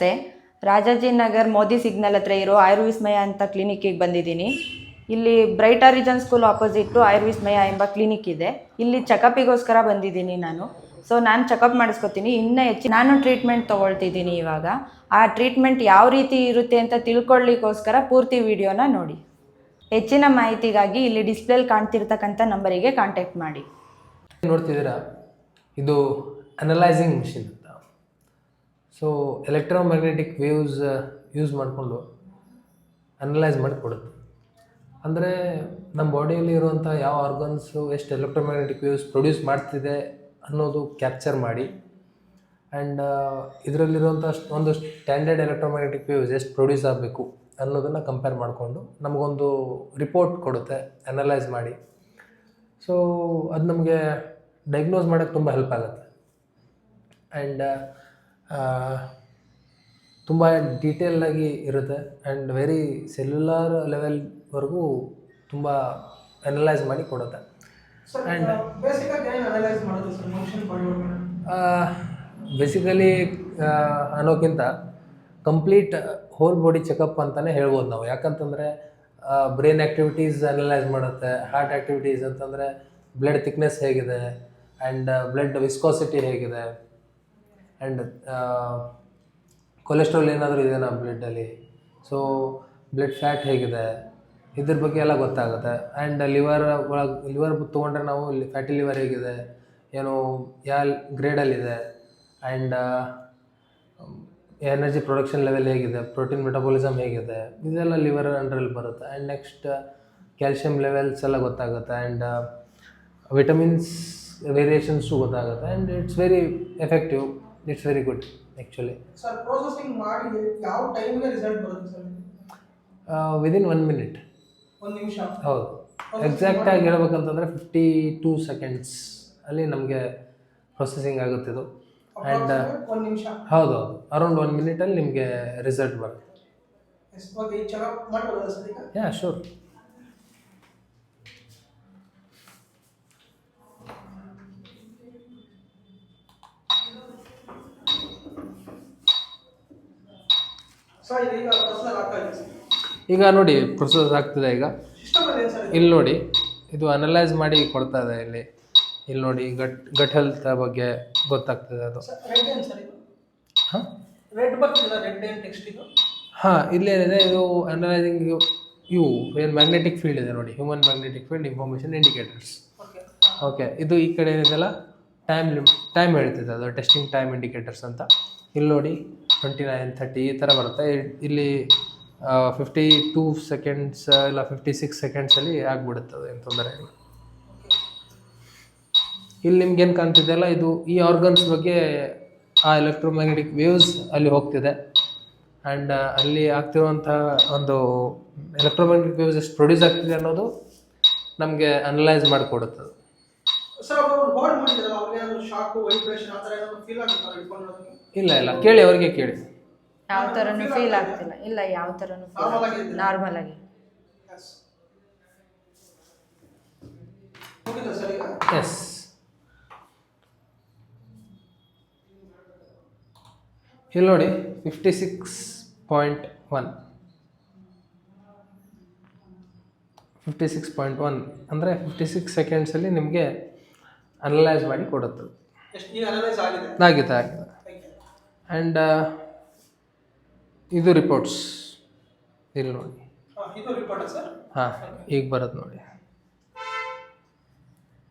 ನಮಸ್ತೆ. ರಾಜಾಜಿನಗರ್ ಮೋದಿ ಸಿಗ್ನಲ್ ಹತ್ರ ಇರೋ ಆಯುರ್ವಿಸ್ಮಯ ಅಂತ ಕ್ಲಿನಿಕ್ಕಿಗೆ ಬಂದಿದ್ದೀನಿ. ಇಲ್ಲಿ ಬ್ರೈಟ್ ಆರಿಜನ್ ಸ್ಕೂಲ್ ಆಪೋಸಿಟ್ಟು ಆಯುರ್ವಿಸ್ಮಯ ಎಂಬ ಕ್ಲಿನಿಕ್ ಇದೆ. ಇಲ್ಲಿ ಚೆಕಪ್ಪಿಗೋಸ್ಕರ ಬಂದಿದ್ದೀನಿ ನಾನು. ನಾನು ಚೆಕಪ್ ಮಾಡಿಸ್ಕೊತೀನಿ. ಇನ್ನೂ ನಾನು ಟ್ರೀಟ್ಮೆಂಟ್ ತೊಗೊಳ್ತಿದ್ದೀನಿ ಇವಾಗ. ಆ ಟ್ರೀಟ್ಮೆಂಟ್ ಯಾವ ರೀತಿ ಇರುತ್ತೆ ಅಂತ ತಿಳ್ಕೊಳ್ಳಿಕ್ಕೋಸ್ಕರ ಪೂರ್ತಿ ವಿಡಿಯೋನ ನೋಡಿ. ಹೆಚ್ಚಿನ ಮಾಹಿತಿಗಾಗಿ ಇಲ್ಲಿ ಡಿಸ್ಪ್ಲೇಲಿ ಕಾಣ್ತಿರ್ತಕ್ಕಂಥ ನಂಬರಿಗೆ ಕಾಂಟ್ಯಾಕ್ಟ್ ಮಾಡಿ. ನೋಡ್ತಿದ್ದೀರಾ, ಇದು ಅನಲೈಸಿಂಗ್ ಮಿಷಿನ್ ಅಂತ. ಸೊ ಎಲೆಕ್ಟ್ರೋಮ್ಯಾಗ್ನೆಟಿಕ್ ವೇವ್ಸ್ ಯೂಸ್ ಮಾಡಿಕೊಂಡು ಅನಲೈಸ್ ಮಾಡಿ ಕೊಡುತ್ತೆ. ಅಂದರೆ ನಮ್ಮ ಬಾಡಿಯಲ್ಲಿ ಇರುವಂಥ ಯಾವ ಆರ್ಗನ್ಸು ಎಷ್ಟು ಎಲೆಕ್ಟ್ರೋಮ್ಯಾಗ್ನೆಟಿಕ್ ವೇವ್ಸ್ ಪ್ರೊಡ್ಯೂಸ್ ಮಾಡ್ತಿದೆ ಅನ್ನೋದು ಕ್ಯಾಪ್ಚರ್ ಮಾಡಿ, ಆ್ಯಂಡ್ ಇದರಲ್ಲಿರುವಂಥ ಒಂದು ಸ್ಟ್ಯಾಂಡರ್ಡ್ ಎಲೆಕ್ಟ್ರೋಮ್ಯಾಗ್ನೆಟಿಕ್ ವೇವ್ಸ್ ಎಷ್ಟು ಪ್ರೊಡ್ಯೂಸ್ ಆಗಬೇಕು ಅನ್ನೋದನ್ನು ಕಂಪೇರ್ ಮಾಡಿಕೊಂಡು ನಮಗೊಂದು ರಿಪೋರ್ಟ್ ಕೊಡುತ್ತೆ ಅನಲೈಸ್ ಮಾಡಿ. ಸೊ ಅದು ನಮಗೆ ಡಯಾಗ್ನೋಸ್ ಮಾಡೋಕ್ಕೆ ತುಂಬ ಹೆಲ್ಪ್ ಆಗುತ್ತೆ. ಆ್ಯಂಡ್ ತುಂಬ ಡೀಟೇಲಾಗಿ ಇರುತ್ತೆ ಆ್ಯಂಡ್ ವೆರಿ ಸೆಲ್ಯುಲಾರ್ ಲೆವೆಲ್ವರೆಗೂ ತುಂಬ ಅನಲೈಸ್ ಮಾಡಿ ಕೊಡುತ್ತೆ. ಆ್ಯಂಡ್ ಬೇಸಿಕಲಿ ಅನ್ನೋಕ್ಕಿಂತ ಕಂಪ್ಲೀಟ್ ಹೋಲ್ ಬಾಡಿ ಚೆಕಪ್ ಅಂತಲೇ ಹೇಳ್ಬೋದು ನಾವು. ಯಾಕಂತಂದರೆ ಬ್ರೈನ್ ಆ್ಯಕ್ಟಿವಿಟೀಸ್ ಅನಲೈಸ್ ಮಾಡುತ್ತೆ, ಹಾರ್ಟ್ ಆ್ಯಕ್ಟಿವಿಟೀಸ್ ಅಂತಂದರೆ ಬ್ಲಡ್ ಥಿಕ್ನೆಸ್ ಹೇಗಿದೆ, ಆ್ಯಂಡ್ ಬ್ಲಡ್ ವಿಸ್ಕೋಸಿಟಿ ಹೇಗಿದೆ, ಆ್ಯಂಡ್ ಕೊಲೆಸ್ಟ್ರಾಲ್ ಏನಾದರೂ ಇದೆಯಾ ಬ್ಲಡ್ಡಲ್ಲಿ, ಸೊ ಬ್ಲಡ್ ಫ್ಯಾಟ್ ಹೇಗಿದೆ, ಇದ್ರ ಬಗ್ಗೆ ಎಲ್ಲ ಗೊತ್ತಾಗುತ್ತೆ. ಆ್ಯಂಡ್ ಲಿವರ್ ತೊಗೊಂಡ್ರೆ ನಾವು ಫ್ಯಾಟಿ ಲಿವರ್ ಹೇಗಿದೆ, ಏನು ಯಾವ ಗ್ರೇಡಲ್ಲಿದೆ, ಆ್ಯಂಡ್ ಎನರ್ಜಿ ಪ್ರೊಡಕ್ಷನ್ ಲೆವೆಲ್ ಹೇಗಿದೆ, ಪ್ರೋಟೀನ್ ಮೆಟಬಾಲಿಸಮ್ ಹೇಗಿದೆ, ಇದೆಲ್ಲ ಲಿವರ್ ಅಂಡ್ರಲ್ಲಿ ಬರುತ್ತೆ. ಆ್ಯಂಡ್ ನೆಕ್ಸ್ಟ್ ಕ್ಯಾಲ್ಶಿಯಂ ಲೆವೆಲ್ಸ್ ಎಲ್ಲ ಗೊತ್ತಾಗುತ್ತೆ, ಆ್ಯಂಡ್ ವಿಟಮಿನ್ಸ್ ವೇರಿಯೇಷನ್ಸು ಗೊತ್ತಾಗುತ್ತೆ. And it's very effective, it's very good actually. Sir, processing ಮಾಡಿ ಯಾವ ಟೈಮ್ಗೆ ರಿಸಲ್ಟ್ ಬರುತ್ತೆ ಸರ್? Within 1 minute. 1 ನಿಮಿಷ? ಹೌದು. ಎಕ್ಸಾಕ್ಟಾಗಿ ಹೇಳ್ಬೇಕಂತಂದರೆ 52 seconds ಅಲ್ಲಿ ನಮಗೆ ಪ್ರೊಸೆಸಿಂಗ್ ಆಗುತ್ತೆ ಇದು. ಆ್ಯಂಡ್ 1 ನಿಮಿಷ? ಹೌದು, ಅರೌಂಡ್ 1 minute ನಿಮಗೆ ರಿಸಲ್ಟ್ ಬರುತ್ತೆ. ಚೆಕಪ್ ಮಾಡ್ಬೋದಾ ಸರ್ ಈಗ? ಯಾ, ಶೂರ್. ಈಗ ನೋಡಿ ಪ್ರೊಸೆಸ್ ಆಗ್ತಿದೆ. ಈಗ ಇಲ್ಲಿ ನೋಡಿ, ಇದು ಅನಲೈಸ್ ಮಾಡಿ ಕೊಡ್ತಾ ಇದೆ. ಇಲ್ಲಿ ನೋಡಿ ಗಟ್ ಹೆಲ್ತ್ ಬಗ್ಗೆ ಗೊತ್ತಾಗ್ತದೆ ಅದು. ಹಾಂ, ಇಲ್ಲೇನಿದೆ, ಇದು ಅನಲೈಸಿಂಗ್ ಇವು ಏನು ಮ್ಯಾಗ್ನೆಟಿಕ್ ಫೀಲ್ಡ್ ಇದೆ ನೋಡಿ, human magnetic field information indicators. Okay, ಇದು ಈ ಕಡೆ ಏನಿದೆಲ್ಲ ಟೈಮ್ ಹೇಳ್ತಿದೆ, ಅದು ಟೆಸ್ಟಿಂಗ್ ಟೈಮ್ ಇಂಡಿಕೇಟರ್ಸ್ ಅಂತ. ಇಲ್ಲಿ ನೋಡಿ 29, 30 ಈ ಥರ ಬರುತ್ತೆ. ಇಲ್ಲಿ 52 seconds ಇಲ್ಲ 56 secondsಲ್ಲಿ ಆಗಿಬಿಡುತ್ತೆ, ಅದು ಏನು ತೊಂದರೆ ಇಲ್ಲ. ಇಲ್ಲಿ ನಿಮ್ಗೇನು ಕಾಣ್ತಿದೆಯಲ್ಲ, ಇದು ಈ ಆರ್ಗನ್ಸ್ ಬಗ್ಗೆ ಆ ಎಲೆಕ್ಟ್ರೋಮ್ಯಾಗ್ನೆಟಿಕ್ ವೇವ್ಸ್ ಅಲ್ಲಿ ಹೋಗ್ತಿದೆ. ಆ್ಯಂಡ್ ಅಲ್ಲಿ ಆಗ್ತಿರುವಂಥ ಒಂದು ಎಲೆಕ್ಟ್ರೋಮ್ಯಾಗ್ನೆಟಿಕ್ ವೇವ್ಸ್ ಎಷ್ಟು ಪ್ರೊಡ್ಯೂಸ್ ಆಗ್ತಿದೆ ಅನ್ನೋದು ನಮಗೆ ಅನಲೈಸ್ ಮಾಡಿಕೊಡುತ್ತೆ. ಇಲ್ಲ, ಕೇಳಿ, ಅವ್ರಿಗೆ ಕೇಳಿ. ಯಾವ ಥರನೂ ಫೀಲ್ ಆಗ್ತಿಲ್ಲ. ಇಲ್ಲ, ಯಾವ ಥರನೂ ನಾರ್ಮಲ್ ಆಗಿ. ಎಸ್, ಇಲ್ಲಿ ನೋಡಿ 56.1 ಅಂದರೆ 56 secondsಲ್ಲಿ ನಿಮಗೆ ಅನಲೈಸ್ ಮಾಡಿ ಕೊಡುತ್ತೆ. ಆಗಿದೆ. ಆ್ಯಂಡ್ ಇದು ರಿಪೋರ್ಟ್ಸ್ ಇಲ್ಲಿ ನೋಡಿ. ಹಾಂ, ಈಗ ಬರುತ್ತೆ ನೋಡಿ.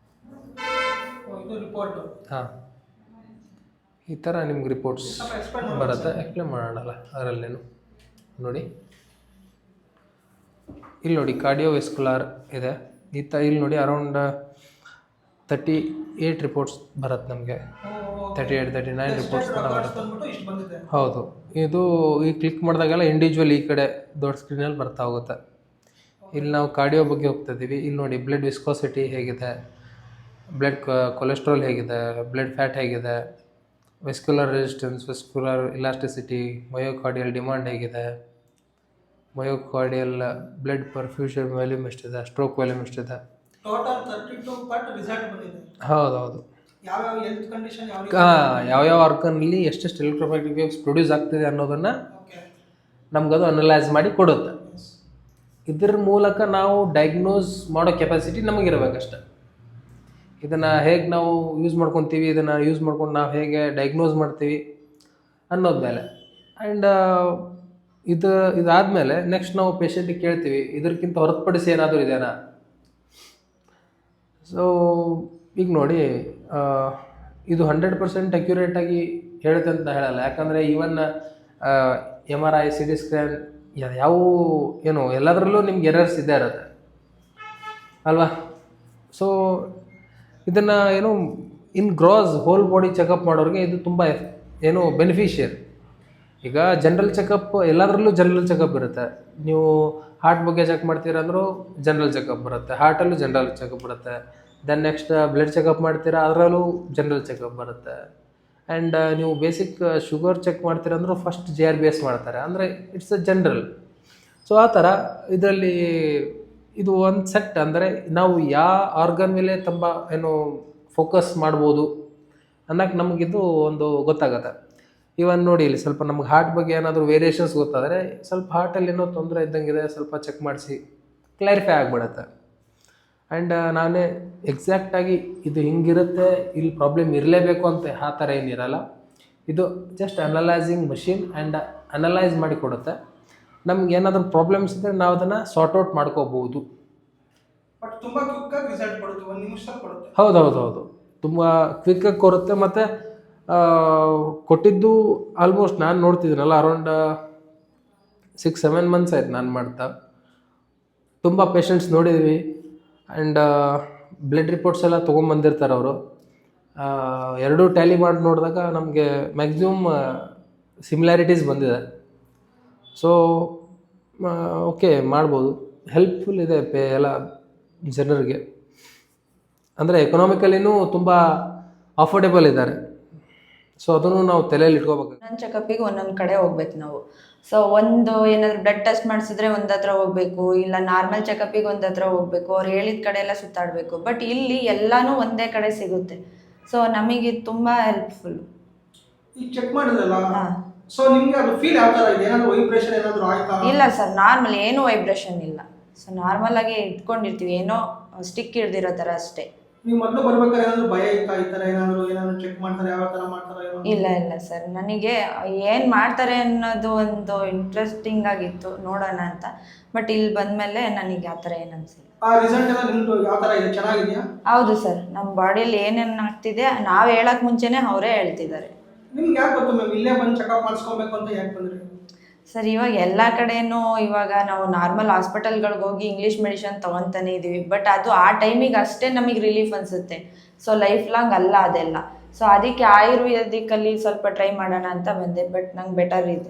ಹಾಂ, ಈ ಥರ ನಿಮ್ಗೆ ರಿಪೋರ್ಟ್ಸ್ ಬರುತ್ತೆ. ಎಕ್ಸ್ಪ್ಲೇನ್ ಮಾಡೋಣಲ್ಲ ಅದರಲ್ಲೇನು ನೋಡಿ. ಇಲ್ಲಿ ನೋಡಿ ಕಾರ್ಡಿಯೋವೆಸ್ಕ್ಯುಲಾರ್ ಇದೆ. ಇಲ್ಲಿ ನೋಡಿ ಅರೌಂಡ್ 38 ರಿಪೋರ್ಟ್ಸ್ ಬರುತ್ತೆ ನಮಗೆ. 38, 39 ರಿಪೋರ್ಟ್ಸ್ ಬರುತ್ತೆ. ಹೌದು, ಇದು ಈ ಕ್ಲಿಕ್ ಮಾಡಿದಾಗೆಲ್ಲ ಇಂಡಿವಿಜುವಲ್ ಈ ಕಡೆ ದೊಡ್ಡ ಸ್ಕ್ರೀನಲ್ಲಿ ಬರ್ತಾ ಹೋಗುತ್ತೆ. ಇಲ್ಲಿ ನಾವು ಕಾರ್ಡಿಯೋ ಬಗ್ಗೆ ಹೋಗ್ತಾ ಇದ್ದೀವಿ. ಇಲ್ಲಿ ನೋಡಿ ಬ್ಲಡ್ ವಿಸ್ಕೋಸಿಟಿ ಹೇಗಿದೆ, ಬ್ಲಡ್ ಕೊಲೆಸ್ಟ್ರಾಲ್ ಹೇಗಿದೆ, ಬ್ಲಡ್ ಫ್ಯಾಟ್ ಹೇಗಿದೆ, vascular resistance, vascular elasticity, myocardial demand ಹೇಗಿದೆ, ಮಯೋಕಾರ್ಡಿಯಲ್ ಬ್ಲಡ್ ಪರ್ಫ್ಯೂಷನ್ ವ್ಯಾಲ್ಯೂಮ್ ಎಷ್ಟಿದೆ, ಸ್ಟ್ರೋಕ್ ವ್ಯಾಲ್ಯೂಮ್ ಎಷ್ಟಿದೆ. ಟೋಟಲ್ 32 ರಿಸಲ್ಟ್ ಬಂದಿದೆ. ಹೌದು. ಯಾವ್ಯಾವ ಹೆಲ್ತ್ ಕಂಡೀಷನ್ ಯಾವ ರೀತಿ? ಯಾವ್ಯಾವ ಆರ್ಗನಲ್ಲಿ ಎಷ್ಟೆಷ್ಟು ಎಲೆಕ್ಟ್ರೋಮ್ಯಾಗ್ನೆಟಿಕ್ ವೇವ್ಸ್ ಪ್ರೊಡ್ಯೂಸ್ ಆಗ್ತಿದೆ ಅನ್ನೋದನ್ನು ಓಕೆ. ನಮ್ಗದು ಅನಲೈಸ್ ಮಾಡಿ ಕೊಡುತ್ತೆ. ಇದ್ರ ಮೂಲಕ ನಾವು ಡಯಾಗ್ನೋಸ್ ಮಾಡೋ ಕೆಪಾಸಿಟಿ ನಮಗಿರಬೇಕಷ್ಟೆ. ಇದನ್ನು ಹೇಗೆ ನಾವು ಯೂಸ್ ಮಾಡ್ಕೊತೀವಿ, ಇದನ್ನು ಯೂಸ್ ಮಾಡ್ಕೊಂಡು ನಾವು ಹೇಗೆ ಡಯಾಗ್ನೋಸ್ ಮಾಡ್ತೀವಿ ಅನ್ನೋದ್ಮೇಲೆ. ಆ್ಯಂಡ್ ಇದಾದಮೇಲೆ ನೆಕ್ಸ್ಟ್ ನಾವು ಪೇಷಂಟಿಗೆ ಕೇಳ್ತೀವಿ ಇದಕ್ಕಿಂತ ಹೊರತುಪಡಿಸಿ ಏನಾದರೂ ಇದೆಯಾ. ಸೊ ಈಗ ನೋಡಿ, ಇದು 100% ಅಕ್ಯುರೇಟಾಗಿ ಹೇಳುತ್ತೆ ಅಂತ ಹೇಳಲ್ಲ. ಯಾಕಂದರೆ ಈವನ್ MRI, CT ಸ್ಕ್ಯಾನ್ ಯಾವ ಏನು ಎಲ್ಲದರಲ್ಲೂ ನಿಮ್ಗೆ ಎರರ್ಸ್ ಇದ್ದೇ ಇರುತ್ತೆ ಅಲ್ವಾ. ಸೊ ಇದನ್ನು ಏನು in gross whole body checkup ಮಾಡೋರಿಗೆ ಇದು ತುಂಬ ಏನು ಬೆನಿಫಿಷಿಯರ್. ಈಗ ಜನರಲ್ ಚೆಕಪ್ ಎಲ್ಲದರಲ್ಲೂ ಜನರಲ್ ಚೆಕಪ್ ಇರುತ್ತೆ. ನೀವು ಹಾರ್ಟ್ ಬಗ್ಗೆ ಚೆಕ್ ಮಾಡ್ತೀರಂದ್ರೂ ಜನರಲ್ ಚೆಕಪ್ ಬರುತ್ತೆ, ಹಾರ್ಟಲ್ಲೂ ಜನರಲ್ ಚೆಕಪ್ ಬರುತ್ತೆ. ದೆನ್ ನೆಕ್ಸ್ಟ್ ಬ್ಲಡ್ ಚೆಕಪ್ ಮಾಡ್ತೀರಾ, ಅದರಲ್ಲೂ ಜನರಲ್ ಚೆಕಪ್ ಬರುತ್ತೆ. ಆ್ಯಂಡ್ ನೀವು ಬೇಸಿಕ್ ಶುಗರ್ ಚೆಕ್ ಮಾಡ್ತೀರಂದ್ರೂ ಫಸ್ಟ್ JRBS ಮಾಡ್ತಾರೆ, ಅಂದರೆ ಇಟ್ಸ್ ಅ ಜನರಲ್. ಸೊ ಆ ಥರ ಇದರಲ್ಲಿ ಇದು ಒಂದು ಸೆಟ್. ಅಂದರೆ ನಾವು ಯಾವ ಆರ್ಗನ್ ಮೇಲೆ ತುಂಬ ಏನು ಫೋಕಸ್ ಮಾಡ್ಬೋದು ಅನ್ನೋಕ್ಕೆ ನಮಗಿದು ಒಂದು ಗೊತ್ತಾಗುತ್ತೆ. ಇವನ್ ನೋಡಿ, ಇಲ್ಲಿ ಸ್ವಲ್ಪ ನಮ್ಗೆ ಹಾರ್ಟ್ ಬಗ್ಗೆ ಏನಾದರೂ ವೇರಿಯೇಷನ್ಸ್ ಗೊತ್ತಾದರೆ ಸ್ವಲ್ಪ ಹಾರ್ಟಲ್ಲಿ ಏನೋ ತೊಂದರೆ ಇದ್ದಂಗಿದೆ, ಸ್ವಲ್ಪ ಚೆಕ್ ಮಾಡಿಸಿ ಕ್ಲಾರಿಫೈ ಆಗಿಬಿಡುತ್ತೆ. ಆ್ಯಂಡ್ ನಾನೇ ಎಕ್ಸಾಕ್ಟಾಗಿ ಇದು ಹಿಂಗಿರುತ್ತೆ, ಇಲ್ಲಿ ಪ್ರಾಬ್ಲಮ್ ಇರಲೇಬೇಕು ಅಂತ ಆ ಥರ ಏನಿರಲ್ಲ. ಇದು just analysing machine and analyse ಮಾಡಿ ಕೊಡುತ್ತೆ. ನಮ್ಗೆ ಏನಾದರೂ ಪ್ರಾಬ್ಲಮ್ಸ್ ಇದ್ದರೆ ನಾವು ಅದನ್ನು ಸಾರ್ಟ್ ಔಟ್ ಮಾಡ್ಕೋಬೋದು. ಬಟ್ ತುಂಬಾ ಕ್ವಿಕ್ಕಾಗಿ ರಿಸಲ್ಟ್ ಕೊಡುತ್ತೆ, 1 ನಿಮಿಷದಲ್ಲಿ ಕೊಡುತ್ತೆ. ಹೌದು, ತುಂಬ ಕ್ವಿಕ್ಕಾಗಿ ಕೊಡುತ್ತೆ. ಮತ್ತು ಕೊಟ್ಟಿದ್ದು ಆಲ್ಮೋಸ್ಟ್ ನಾನು ನೋಡ್ತಿದ್ದೀನಲ್ಲ ಅರೌಂಡ್ 6-7 ಮಂತ್ಸ್ ಆಯ್ತು ನಾನು ಮಾಡ್ತಾ. ತುಂಬ ಪೇಷಂಟ್ಸ್ ನೋಡಿದ್ವಿ. ಆ್ಯಂಡ್ ಬ್ಲಡ್ ರಿಪೋರ್ಟ್ಸ್ ಎಲ್ಲ ತೊಗೊಂಬಂದಿರ್ತಾರೆ ಅವರು. ಎರಡೂ ಟ್ಯಾಲಿ ಮಾಡಿ ನೋಡಿದಾಗ ನಮಗೆ ಮ್ಯಾಕ್ಸಿಮಮ್ ಸಿಮಿಲ್ಯಾರಿಟೀಸ್ ಬಂದಿದೆ. ಸೊ ಓಕೆ, ಮಾಡ್ಬೋದು. ಹೆಲ್ಪ್ಫುಲ್ ಇದೆ ಎಲ್ಲ ಜನರಿಗೆ. ಅಂದರೆ ಎಕನಾಮಿಕಲಿನೂ ತುಂಬ ಅಫೋರ್ಡೆಬಲ್ ಇದ್ದಾರೆ. ಸೊ ಅದನ್ನು ನಾವು ತಲೆಯಲ್ಲಿ ಇಟ್ಕೋಬೇಕು. ಒಂದೊಂದು ಚೆಕಪ್ಪಿಗೆ ಒಂದೊಂದು ಕಡೆ ಹೋಗ್ಬೇಕು ನಾವು. ಸೊ ಒಂದು ಏನಾದರೂ ಬ್ಲಡ್ ಟೆಸ್ಟ್ ಮಾಡಿಸಿದ್ರೆ ಒಂದು ಹತ್ರ ಹೋಗಬೇಕು, ಇಲ್ಲ ನಾರ್ಮಲ್ ಚೆಕಪ್ಪಿಗೆ ಒಂದು ಹತ್ರ ಹೋಗಬೇಕು, ಅವ್ರು ಹೇಳಿದ ಕಡೆ ಎಲ್ಲ ಸುತ್ತಾಡಬೇಕು. ಬಟ್ ಇಲ್ಲಿ ಎಲ್ಲನೂ ಒಂದೇ ಕಡೆ ಸಿಗುತ್ತೆ. ಸೊ ನಮಗೆ ತುಂಬ ಹೆಲ್ಪ್ಫುಲ್. ಈಗ ಚೆಕ್ ಮಾಡಿದ್ರಲ್ಲ, ಸೊ ನಿಮ್ಗೆ ಅದು ಫೀಲ್ ಯಾವ ಥರ ಇದೆ? ಏನಾದರೂ ವೈಬ್ರೇಷನ್ ಏನಾದರೂ ಆಯ್ತಾ? ಇಲ್ಲ ಸರ್, ನಾರ್ಮಲ್ ಏನೂ ವೈಬ್ರೇಷನ್ ಇಲ್ಲ. ಸೊ ನಾರ್ಮಲ್ ಆಗಿ ಇಟ್ಕೊಂಡಿರ್ತೀವಿ, ಏನೋ ಸ್ಟಿಕ್ ಹಿಡ್ದಿರೋ ಥರ ಅಷ್ಟೇ. ನೀವು ಮೊದಲು ಬರ್ಬೇಕಾದ್ರೆ ಏನಾದರೂ ಭಯ ಇತ್ತಾ? ಈ ಥರ ಏನಾದರೂ ಚೆಕ್ ಮಾಡ್ತಾರೆ, ಯಾವ ಥರ ಮಾಡ್ತಾರೆ? ಇಲ್ಲ ಸರ್, ನನಗೆ ಏನು ಮಾಡ್ತಾರೆ ಅನ್ನೋದು ಒಂದು ಇಂಟ್ರೆಸ್ಟಿಂಗ್ ಆಗಿತ್ತು ನೋಡೋಣ ಅಂತ. ಬಟ್ ಇಲ್ಲಿ ಬಂದಮೇಲೆ ನನಗೆ ಆ ಥರ ಏನು ಅನಿಸಿಲ್ಲ. ಆ ರಿಸಲ್ಟ್ ಎಲ್ಲ ನಿಮ್ಮದು ಯಾವ ಥರ ಇದೆ? ಚೆನ್ನಾಗಿದೆಯಾ? ಹೌದು ಸರ್, ನಮ್ಮ ಬಾಡಿಯಲ್ಲಿ ಏನೇನು ಆಗ್ತಿದೆ ನಾವು ಹೇಳೋಕ್ಕೆ ಮುಂಚೆನೇ ಅವರೇ ಹೇಳ್ತಿದ್ದಾರೆ. ನಿಮ್ಗೆ ಯಾಕೆ ಗೊತ್ತು ಮ್ಯಾಮ್ ಇಲ್ಲೇ ಬಂದು ಚೆಕಪ್ ಮಾಡಿಸ್ಕೊಬೇಕು ಅಂತ ಯಾಕೆ ಬಂದ್ರಿ? ಸರ್, ಇವಾಗ ಎಲ್ಲ ಕಡೆನೂ ಇವಾಗ ನಾವು ನಾರ್ಮಲ್ ಹಾಸ್ಪಿಟಲ್ಗಳಿಗೆ ಹೋಗಿ ಇಂಗ್ಲೀಷ್ ಮೆಡಿಷನ್ ತೊಗೊತಾನೆ ಇದ್ದೀವಿ. ಬಟ್ ಅದು ಆ ಟೈಮಿಗೆ ಅಷ್ಟೇ ನಮಗೆ ರಿಲೀಫ್ ಅನಿಸುತ್ತೆ. ಸೊ ಲೈಫ್ ಲಾಂಗ್ ಅಲ್ಲ ಅದೆಲ್ಲ. ಸೊ ಅದಕ್ಕೆ ಆಯುರ್ವೇದಿಕಲ್ಲಿ ಸ್ವಲ್ಪ ಟ್ರೈ ಮಾಡೋಣ ಅಂತ ಬಂದೆ. ಬಟ್ ನಂಗೆ ಬೆಟರ್ ಇದೆ.